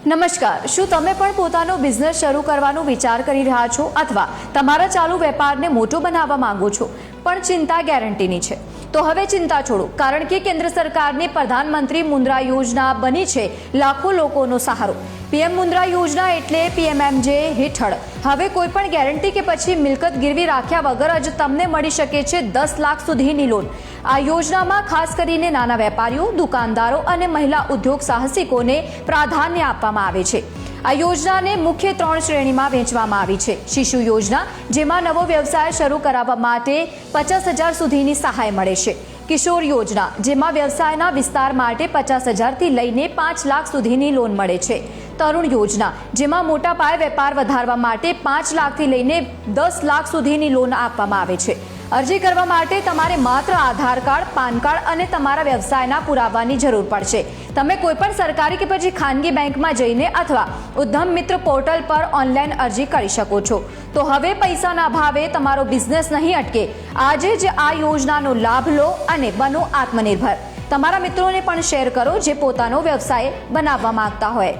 નમસ્કાર, શું તમે પણ પોતાનો બિઝનેસ શરૂ કરવાનો વિચાર કરી રહ્યા છો અથવા તમારા ચાલુ વેપારને મોટો બનાવવા માંગો છો પણ ચિંતા ગેરંટીની છે? તો હવે ચિંતા છોડો, કારણ કે કેન્દ્ર સરકારની પ્રધાનમંત્રી મુદ્રા યોજના બની છે લાખો લોકોનો સહારો। પીએમ મુદ્રા યોજના એટલે પીએમએમજે હેઠળ હવે કોઈ પણ ગેરંટી કે પછી મિલકત ગીરવી રાખ્યા વગર જ તમને મળી શકે છે 10 લાખ સુધીની લોન। આ યોજનામાં ખાસ કરીને નાના વેપારીઓ, દુકાનદારો અને મહિલા ઉદ્યોગ સાહસિકોને પ્રાધાન્ય આપવામાં આવે છે। આ યોજનાને મુખ્ય 3 શ્રેણીમાં વહેંચવામાં આવી છે। શિશુ યોજના, જેમાં નવો વ્યવસાય શરૂ કરાવવા માટે 50,000 સુધીની સહાય મળે છે। કિશોર યોજના, જેમાં વ્યવસાયના વિસ્તાર માટે 50,000થી લઈને 5 લાખ સુધીની લોન મળે છે। તરુણ યોજના, જેમાં મોટા પાયે વેપાર વધારવા માટે 5 લાખથી લઈને 10 લાખ સુધીની લોન આપવામાં આવે છે। અરજી કરવા માટે તમારે માત્ર આધાર કાર્ડ, પાન કાર્ડ અને તમારા વ્યવસાયના પુરાવાની જરૂર પડશે। તમે કોઈપણ સરકારી કે પછી ખાનગી બેંકમાં જઈને અથવા ઉદ્યમ મિત્ર પોર્ટલ પર ઓનલાઈન અરજી કરી શકો છો। તો હવે પૈસાના અભાવે તમારો બિઝનેસ નહીં અટકે। આજે જ આ યોજનાનો લાભ લો અને બનો આત્મનિર્ભર। તમારા મિત્રોને પણ શેર કરો જે પોતાનો વ્યવસાય બનાવવા માંગતા હોય।